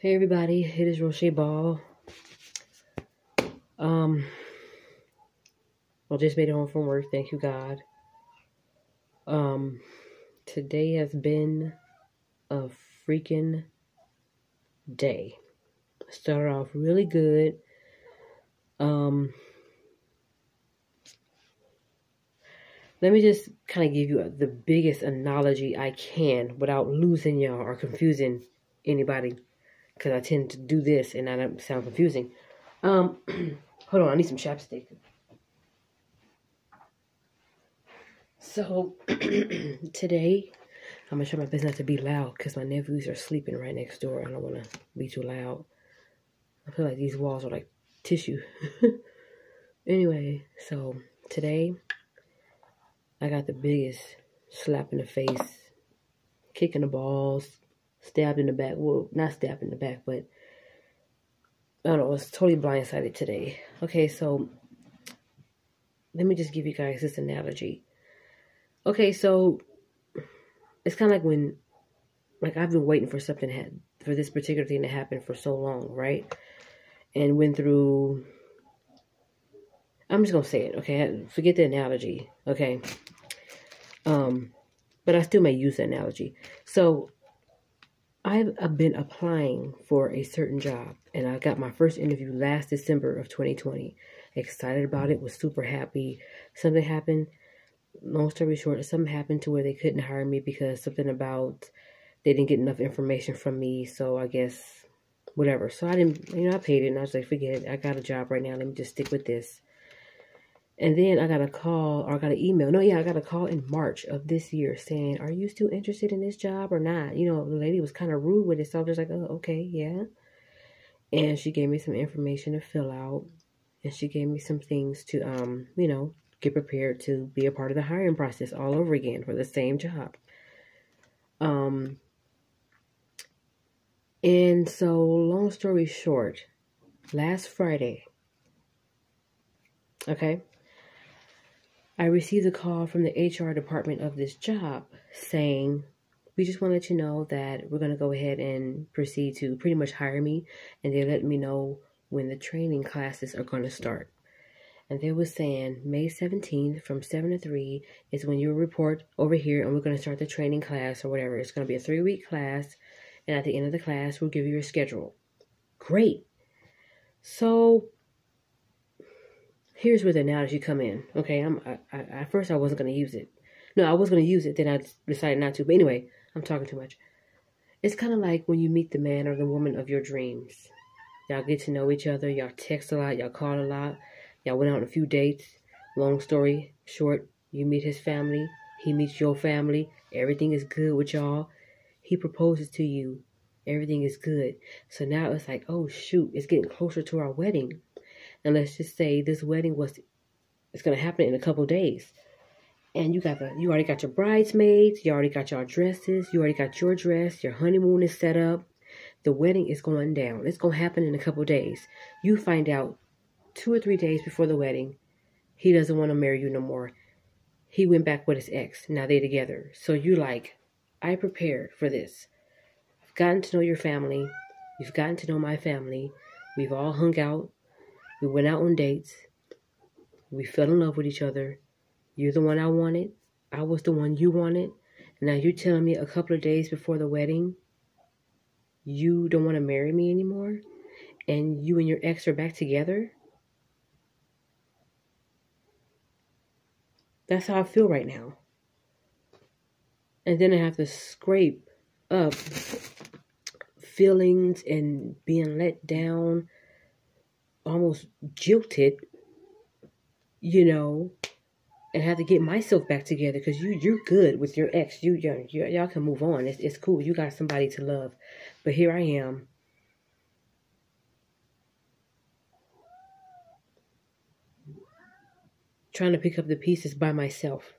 Hey everybody, it is Roche Ball. I just made it home from work, thank you God. Today has been a freaking day. Started off really good. Let me just kind of give you the biggest analogy I can without losing y'all or confusing anybody, because I tend to do this and that sound confusing. Hold on, I need some chapstick. So today, I'm going to try my best not to be loud because my nephews are sleeping right next door. I don't want to be too loud. I feel like these walls are like tissue. Anyway, so today, I got the biggest slap in the face, kick in the balls, stabbed in the back. Well, not stabbed in the back, but I don't know. I was totally blindsided today. Okay, so let me just give you guys this analogy. Okay, so it's kind of like when, like, I've been waiting for something for this particular thing to happen for so long, right? And went through, I'm just going to say it, okay? Forget the analogy, okay? But I still may use the analogy. So, I've been applying for a certain job, and I got my first interview last December of 2020. Excited about it, was super happy. Something happened. Long story short, something happened to where they couldn't hire me because something about they didn't get enough information from me. So I guess whatever. So I didn't, I paid it and I was like, forget it. I got a job right now. Let me just stick with this. And then I got a call or I got an email. No, yeah, I got a call in March of this year saying, are you still interested in this job or not? The lady was kind of rude with it. So I was just like, oh, okay, yeah. And she gave me some information to fill out. And she gave me some things to, get prepared to be a part of the hiring process all over again for the same job. And so, long story short, last Friday, okay, I received a call from the HR department of this job saying, we just want to let you know that we're going to go ahead and proceed to pretty much hire me, and they let me know when the training classes are going to start. And they were saying May 17th from 7 to 3 is when you report over here and we're going to start the training class or whatever. It's going to be a 3-week class. And at the end of the class, we'll give you your schedule. Great. So here's where the analogy come in. Okay, at first I wasn't going to use it. No, I was going to use it. Then I decided not to. But anyway, I'm talking too much. It's kind of like when you meet the man or the woman of your dreams. Y'all get to know each other. Y'all text a lot. Y'all call a lot. Y'all went out on a few dates. Long story short, you meet his family. He meets your family. Everything is good with y'all. He proposes to you. Everything is good. So now it's like, oh shoot, it's getting closer to our wedding. And let's just say this wedding it's going to happen in a couple days. And you already got your bridesmaids. You already got your dresses. You already got your dress. Your honeymoon is set up. The wedding is going down. It's going to happen in a couple days. You find out 2 or 3 days before the wedding, he doesn't want to marry you no more. He went back with his ex. Now they're together. So you're like, I prepared for this. I've gotten to know your family. You've gotten to know my family. We've all hung out. We went out on dates. We fell in love with each other. You're the one I wanted. I was the one you wanted. And now you're telling me a couple of days before the wedding, you don't want to marry me anymore? And you and your ex are back together? That's how I feel right now. And then I have to scrape up feelings and being let down, almost jilted, and have to get myself back together because you're good with your ex. Y'all can move on. It's cool. You got somebody to love. But here I am. Trying to pick up the pieces by myself.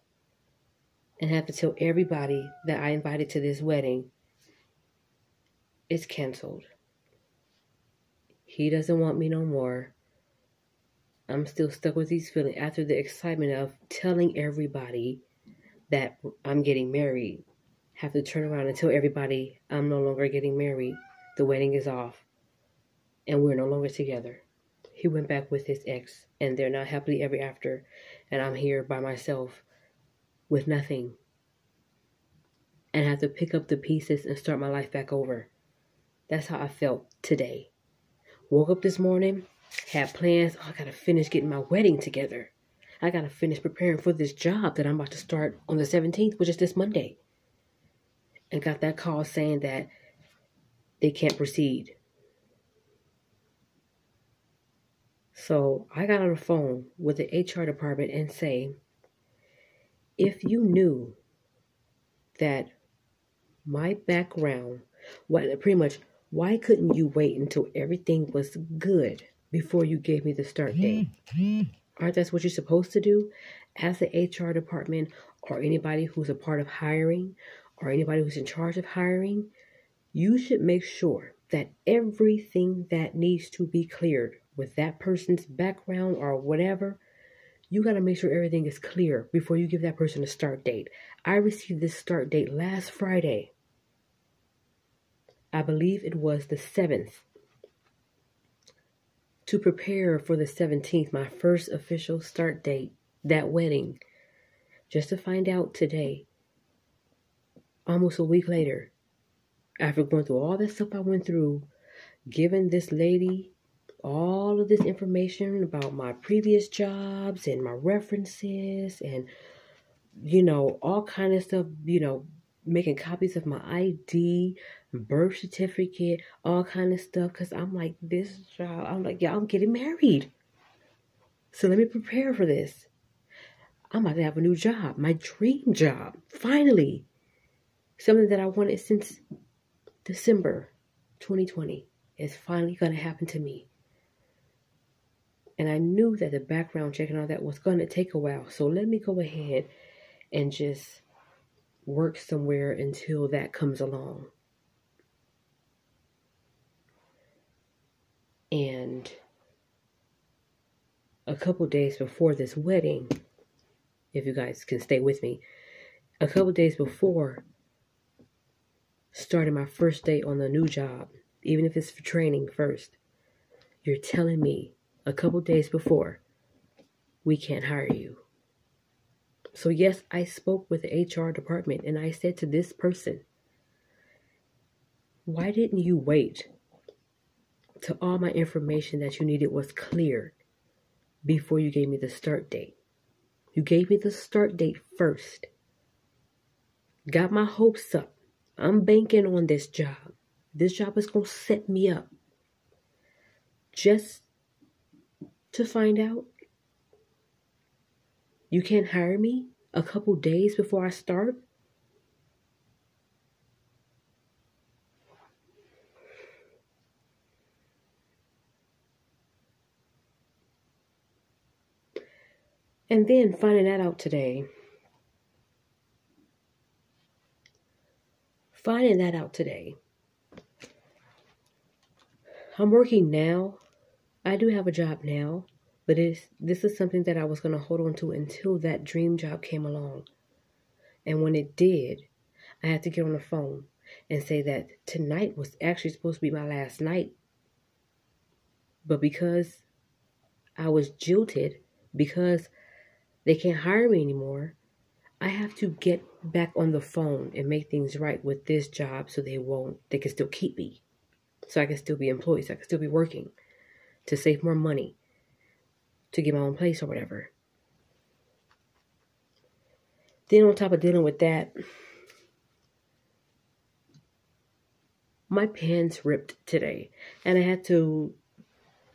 And have to tell everybody that I invited to this wedding, it's canceled. He doesn't want me no more. I'm still stuck with these feelings after the excitement of telling everybody that I'm getting married. Have to turn around and tell everybody I'm no longer getting married The wedding is off, and we're no longer together. He went back with his ex, and they're not happily ever after, and I'm here by myself with nothing, and have to pick up the pieces and start my life back over. That's how I felt today. Woke up this morning, had plans. Oh, I gotta finish getting my wedding together. I gotta finish preparing for this job that I'm about to start on the 17th, which is this Monday. And got that call saying that they can't proceed. So I got on the phone with the HR department and say, if you knew that my background, pretty much, why couldn't you wait until everything was good before you gave me the start date? Aren't that what you're supposed to do as the HR department, or anybody who's a part of hiring, or anybody who's in charge of hiring? You should make sure that everything that needs to be cleared with that person's background or whatever, you got to make sure everything is clear before you give that person a start date. I received this start date last Friday. I believe it was the 7th. To prepare for the 17th, my first official start date, that wedding. Just to find out today, almost a week later, after going through all that stuff I went through, giving this lady all of this information about my previous jobs and my references and, all kind of stuff, making copies of my ID, birth certificate, all kind of stuff. Because I'm like, this job, I'm like, yeah, I'm getting married. So let me prepare for this. I'm about to have a new job, my dream job, finally. Something that I wanted since December 2020 is finally going to happen to me. And I knew that the background check and all that was going to take a while. So let me go ahead and just work somewhere until that comes along. And a couple days before this wedding, if you guys can stay with me, a couple days before starting my first day on the new job, even if it's for training first, you're telling me a couple days before, we can't hire you. So yes, I spoke with the HR department and I said to this person, why didn't you wait till all my information that you needed was cleared before you gave me the start date? You gave me the start date first. Got my hopes up. I'm banking on this job. This job is going to set me up. Just to find out you can't hire me a couple days before I start? And then finding that out today. I'm working now. I do have a job now, but this is something that I was going to hold on to until that dream job came along. And when it did, I had to get on the phone and say that tonight was actually supposed to be my last night. But because I was jilted, because they can't hire me anymore, I have to get back on the phone and make things right with this job so they can still keep me. So I can still be employed, so I can still be working to save more money, to get my own place or whatever. Then on top of dealing with that, my pants ripped today. And I had to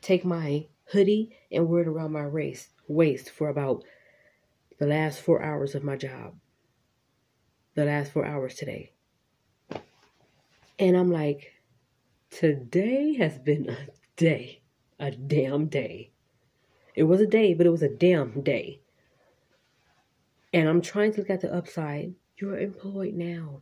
take my hoodie and wear it around my waist for about the last 4 hours of my job. The last 4 hours today. And I'm like, today has been a day. A damn day. It was a day, but it was a damn day. And I'm trying to look at the upside. You're employed now.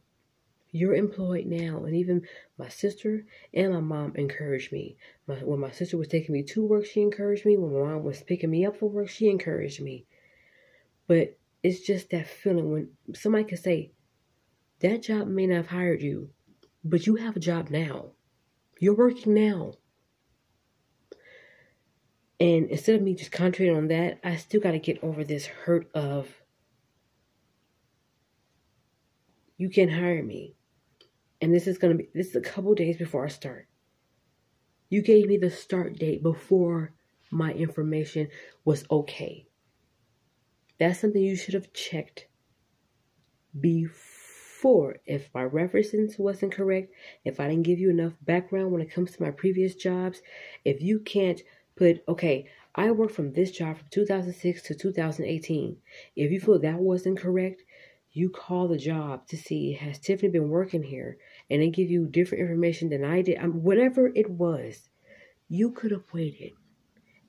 And even my sister and my mom encouraged me. When my sister was taking me to work, she encouraged me. When my mom was picking me up for work, she encouraged me. But it's just that feeling when somebody can say, that job may not have hired you, but you have a job now. You're working now. And instead of me just concentrating on that, I still got to get over this hurt of, you can't hire me. And this is a couple days before I start. You gave me the start date before my information was okay. That's something you should have checked before. If my references wasn't correct, if I didn't give you enough background when it comes to my previous jobs, if you can't put, okay, I worked from this job from 2006 to 2018. If you feel that wasn't correct, you call the job to see, has Tiffany been working here? And they give you different information than I did. Whatever it was, you could have waited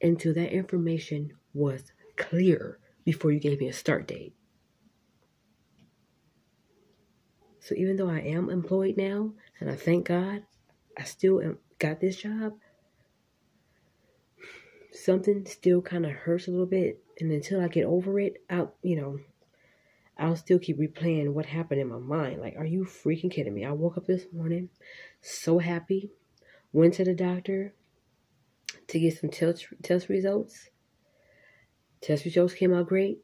until that information was clear before you gave me a start date. So even though I am employed now, and I thank God, I still got this job, something still kind of hurts a little bit. And until I get over it, I'll still keep replaying what happened in my mind. Like, are you freaking kidding me? I woke up this morning so happy, went to the doctor to get some test results. Test results came out great.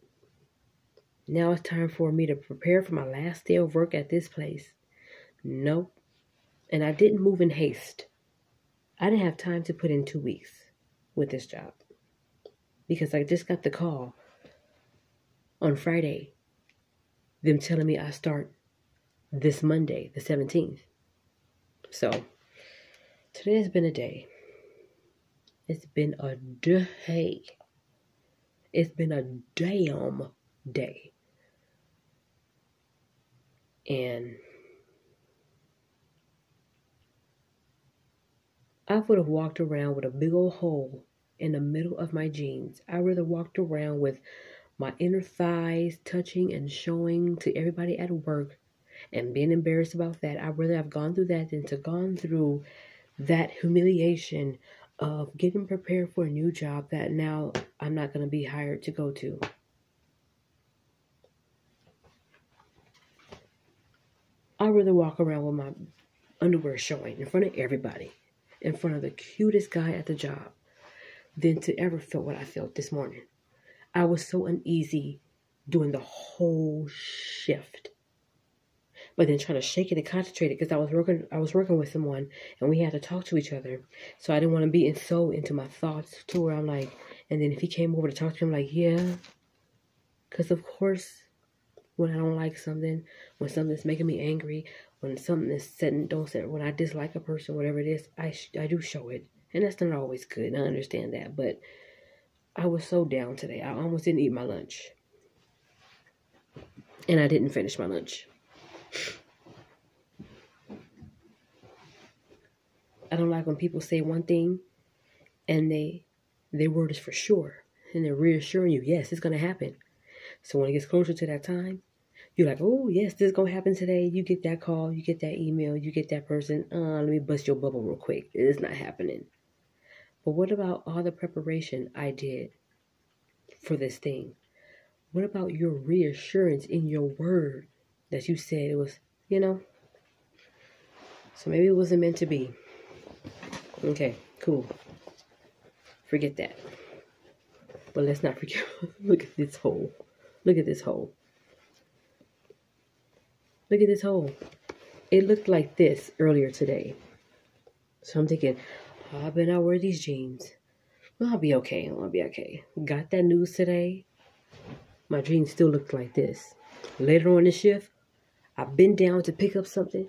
Now it's time for me to prepare for my last day of work at this place. Nope. And I didn't move in haste. I didn't have time to put in 2 weeks with this job because I just got the call on Friday, them telling me I start this Monday, the 17th. So today has been a day. It's been a day. It's been a damn day. And I would have walked around with a big old hole in the middle of my jeans. I would have walked around with my inner thighs touching and showing to everybody at work and being embarrassed about that. I'd rather have gone through that than to gone through that humiliation of getting prepared for a new job that now I'm not going to be hired to go to. I'd rather walk around with my underwear showing in front of everybody, in front of the cutest guy at the job, than to ever feel what I felt this morning. I was so uneasy doing the whole shift. But then trying to shake it and concentrate it because I was working with someone and we had to talk to each other. So I didn't want to be so into my thoughts to where I'm like, and then if he came over to talk to him, like, yeah. Because of course, when I don't like something, when something's making me angry, when something is said and don't say, when I dislike a person, whatever it is, I do show it. And that's not always good. And I understand that. But I was so down today. I almost didn't eat my lunch. And I didn't finish my lunch. I don't like when people say one thing and their word is for sure. And they're reassuring you, yes, it's going to happen. So when it gets closer to that time, you're like, oh, yes, this is going to happen today. You get that call, you get that email, you get that person. Let me bust your bubble real quick. It is not happening. But what about all the preparation I did for this thing? What about your reassurance in your word that you said it was, So maybe it wasn't meant to be. Okay, cool. Forget that. But let's not forget. Look at this hole. Look at this hole. Look at this hole. It looked like this earlier today. So I'm thinking, I better not wear these jeans. Well, I'll be okay. I'll be okay. Got that news today. My jeans still looked like this. Later on in the shift, I bent down to pick up something.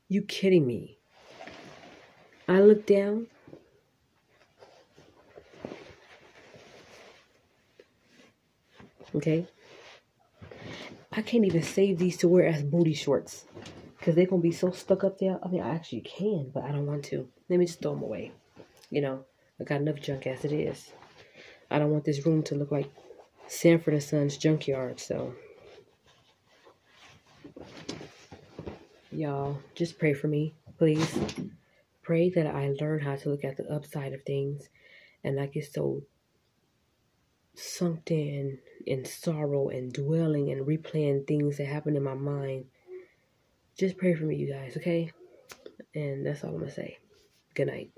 You kidding me? I look down. Okay. I can't even save these to wear as booty shorts because they're going to be so stuck up there. I mean, I actually can, but I don't want to. Let me just throw them away. I got enough junk as it is. I don't want this room to look like Sanford & Sons junkyard, so. Y'all, just pray for me, please. Pray that I learn how to look at the upside of things and not get so sunk in sorrow and dwelling and replaying things that happen in my mind. Just pray for me, you guys, okay? And that's all I'm going to say. Good night.